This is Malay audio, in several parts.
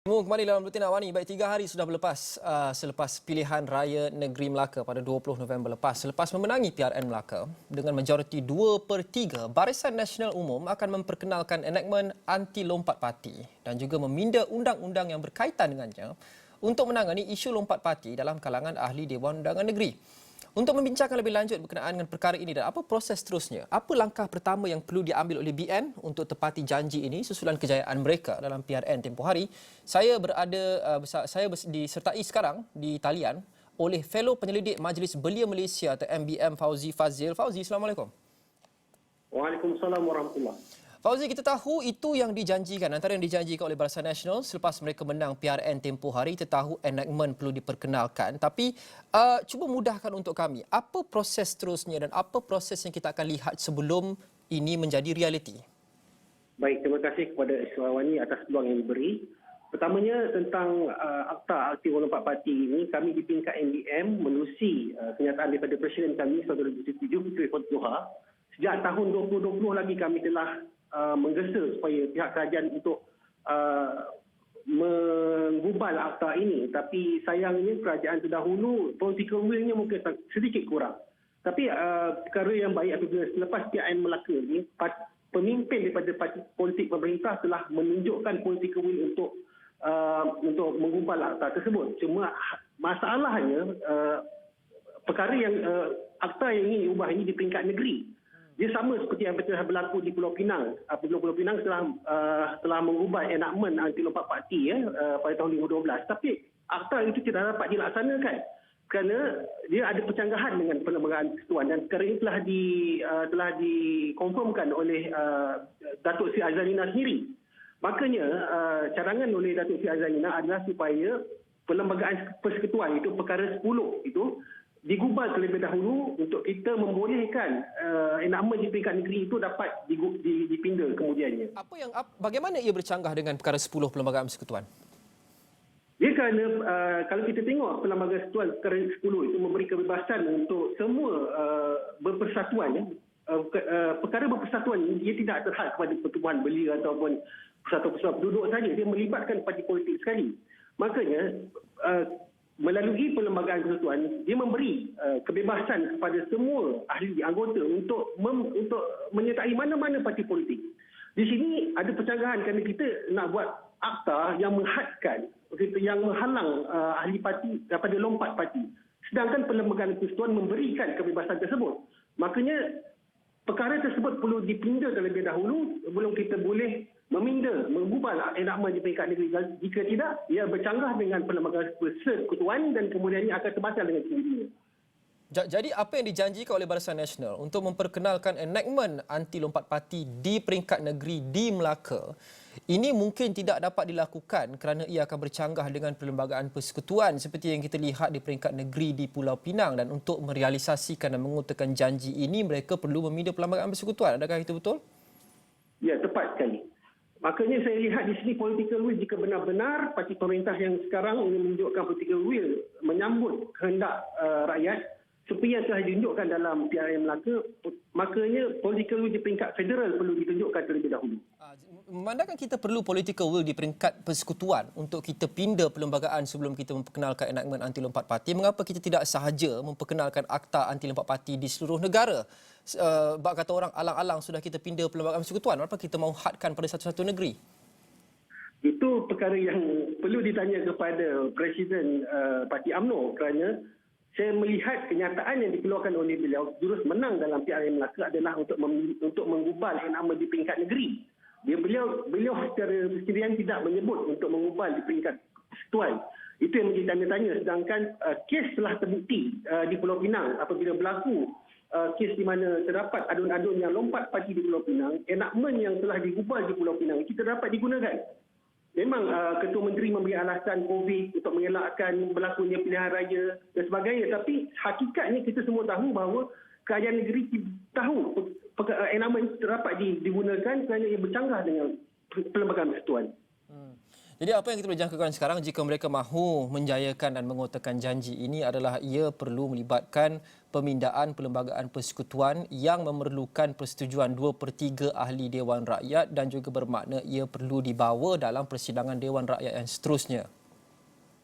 Kembali dalam Buletin Awani. Baik, 3 hari sudah berlepas selepas pilihan raya negeri Melaka pada 20 November lepas. Selepas memenangi PRN Melaka dengan majoriti 2/3, Barisan Nasional Umum akan memperkenalkan enakmen anti lompat parti dan juga meminda undang-undang yang berkaitan dengannya untuk menangani isu lompat parti dalam kalangan ahli Dewan Undangan Negeri. Untuk membincangkan lebih lanjut berkenaan dengan perkara ini dan apa proses seterusnya, apa langkah pertama yang perlu diambil oleh BN untuk tepati janji ini susulan kejayaan mereka dalam PRN tempoh hari, saya disertai sekarang di talian oleh fellow penyelidik Majlis Belia Malaysia atau MBM Fauzi Fazil. Fauzi, Assalamualaikum. Waalaikumsalam warahmatullahi. Fauzi, kita tahu itu yang dijanjikan, antara yang dijanjikan oleh Barisan Nasional selepas mereka menang PRN tempoh hari, kita tahu enactment perlu diperkenalkan. Tapi cuba mudahkan untuk kami, apa proses seterusnya dan apa proses yang kita akan lihat sebelum ini menjadi realiti? Baik, terima kasih kepada Iswawani atas peluang yang diberi. Pertamanya tentang Akta Akti Lompat Parti ini, kami di tingkat MBM menerusi kenyataan daripada Presiden kami, Saudara Bukti 7, Puteri Fatluha. Sejak tahun 2020 lagi kami telah menggesa supaya pihak kerajaan untuk menggubal akta ini. Tapi sayangnya kerajaan terdahulu, political will-nya mungkin sedikit kurang. Tapi perkara yang baik apabila selepas PRN Melaka ini, pemimpin daripada parti politik pemerintah telah menunjukkan political will untuk menggubal akta tersebut. Cuma masalahnya perkara yang akta yang ini diubah ini di peringkat negeri. Dia sama seperti yang telah berlaku di Pulau Pinang. Pulau Pinang telah mengubah enactment anti lompat parti pada tahun 2012. Tapi akta itu tidak dapat dilaksanakan kerana dia ada percanggahan dengan Perlembagaan Persekutuan, dan perkara ini telah dikonfirmkan oleh Datuk Seri Azalina sendiri. Makanya cadangan oleh Datuk Seri Azalina adalah supaya Perlembagaan Persekutuan itu perkara 10 itu digubal terlebih dahulu untuk kita membolehkan enactment di peringkat negeri itu dapat dipinda kemudiannya. Bagaimana ia bercanggah dengan perkara 10 Perlembagaan Persekutuan? Dia kerana kalau kita tengok Perlembagaan Persekutuan perkara 10 itu memberi kebebasan untuk semua berpersatuan. Perkara berpersatuan ini dia tidak terhad kepada pertubuhan belia ataupun persatuan penduduk saja. Dia melibatkan parti politik sekali. Makanya melalui Perlembagaan Persekutuan, dia memberi kebebasan kepada semua ahli anggota untuk menyertai mana-mana parti politik. Di sini ada percanggahan kerana kita nak buat akta yang menghadkan, yang menghalang ahli parti daripada lompat parti. Sedangkan Perlembagaan Persekutuan memberikan kebebasan tersebut. Makanya perkara tersebut perlu dipinda terlebih dahulu sebelum kita boleh mengubah enactment di peringkat negeri. Jika tidak, ia bercanggah dengan Perlembagaan Persekutuan dan kemudiannya akan terbatal dengan sendirinya. Jadi apa yang dijanjikan oleh Barisan Nasional untuk memperkenalkan enactment anti lompat parti di peringkat negeri di Melaka, ini mungkin tidak dapat dilakukan kerana ia akan bercanggah dengan Perlembagaan Persekutuan seperti yang kita lihat di peringkat negeri di Pulau Pinang, dan untuk merealisasikan dan mengutarakan janji ini mereka perlu meminda Perlembagaan Persekutuan. Adakah itu betul? Ya, tepat sekali. Makanya saya lihat di sini political will, jika benar-benar parti pemerintah yang sekarang ingin menunjukkan political will menyambut kehendak rakyat seperti yang telah ditunjukkan dalam PRN Melaka, makanya political will di peringkat federal perlu ditunjukkan terlebih dahulu. Memandangkan kita perlu political will di peringkat persekutuan untuk kita pinda perlembagaan sebelum kita memperkenalkan enactment anti lompat parti, mengapa kita tidak sahaja memperkenalkan akta anti lompat parti di seluruh negara? Bak kata orang, alang-alang sudah kita pinda perlembagaan persekutuan, kenapa kita mahu hadkan pada satu-satu negeri? Itu perkara yang perlu ditanya kepada Presiden Parti UMNO, kerana saya melihat kenyataan yang dikeluarkan oleh beliau jurus menang dalam PRN Melaka adalah untuk menggubal enactment di peringkat negeri. Beliau secara bersendirian tidak menyebut untuk mengubal di peringkat persekutuan. Itu yang menjadi tanda tanya. Sedangkan kes telah terbukti di Pulau Pinang apabila berlaku kes di mana terdapat adun-adun yang lompat parti di Pulau Pinang, enactment yang telah digubal di Pulau Pinang itu dapat digunakan. Memang Ketua Menteri memberi alasan COVID untuk mengelakkan berlakunya pilihan raya dan sebagainya. Tapi hakikatnya kita semua tahu bahawa kerajaan negeri tahu enactment dapat digunakan kerana ia bercanggah dengan Perlembagaan Persekutuan. Jadi apa yang kita boleh jangkakan sekarang jika mereka mahu menjayakan dan mengotakan janji ini adalah ia perlu melibatkan pemindaan perlembagaan persekutuan yang memerlukan persetujuan 2/3 ahli Dewan Rakyat dan juga bermakna ia perlu dibawa dalam persidangan Dewan Rakyat yang seterusnya.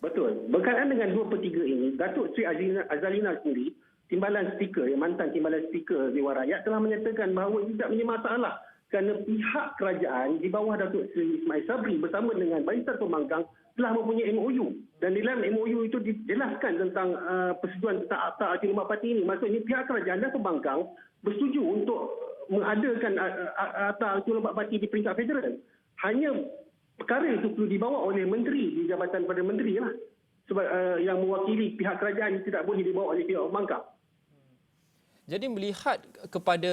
Betul. Berkaitan dengan 2/3 ini, Datuk Seri Azalina sendiri, Timbalan Speaker, mantan Timbalan Speaker Dewan Rakyat telah menyatakan bahawa tidak punya masalah kerana pihak kerajaan di bawah Datuk Seri Ismail Sabri bersama dengan Barisan Pembangkang telah mempunyai MOU. Dan di dalam MOU itu dijelaskan tentang persetujuan tentang Akta Aktif Lemak Parti ini. Maksudnya pihak kerajaan dan pembangkang bersetuju untuk mengadakan Akta Aktif Lemak Parti di peringkat federal. Hanya perkara itu perlu dibawa oleh menteri di Jabatan Perdana Menteri lah. Sebab yang mewakili pihak kerajaan tidak boleh dibawa oleh pihak pembangkang. Jadi melihat kepada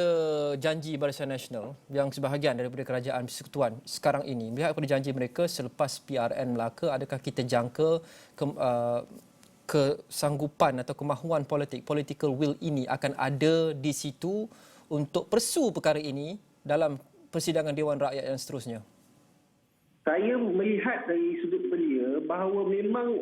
janji Barisan Nasional yang sebahagian daripada kerajaan persekutuan sekarang ini, melihat kepada janji mereka selepas PRN Melaka, adakah kita jangka kesanggupan atau kemahuan political will ini akan ada di situ untuk persu perkara ini dalam persidangan Dewan Rakyat yang seterusnya? Saya melihat dari sudut belia bahawa memang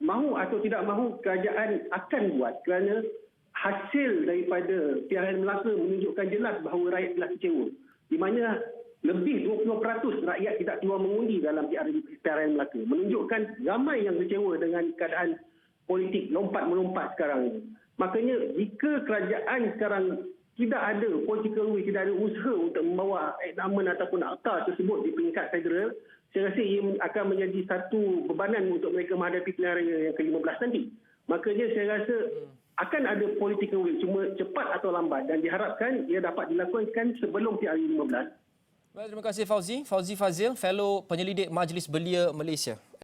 mahu atau tidak mahu kerajaan akan buat kerana hasil daripada PRN Melaka menunjukkan jelas bahawa rakyat telah kecewa. Di mana lebih 20% rakyat tidak keluar mengundi dalam PRN Melaka. Menunjukkan ramai yang kecewa dengan keadaan politik lompat-melompat sekarang ini. Makanya jika kerajaan sekarang tidak ada political will, tidak ada usaha untuk membawa enactment ataupun akta tersebut di peringkat federal, saya rasa ia akan menjadi satu bebanan untuk mereka menghadapi pilihan raya yang ke-15 nanti. Makanya saya rasa akan ada political will, cuma cepat atau lambat, dan diharapkan ia dapat dilakukan sebelum PRU 15. Baik, terima kasih Fauzi. Fauzi Fazil, Fellow Penyelidik Majlis Belia Malaysia.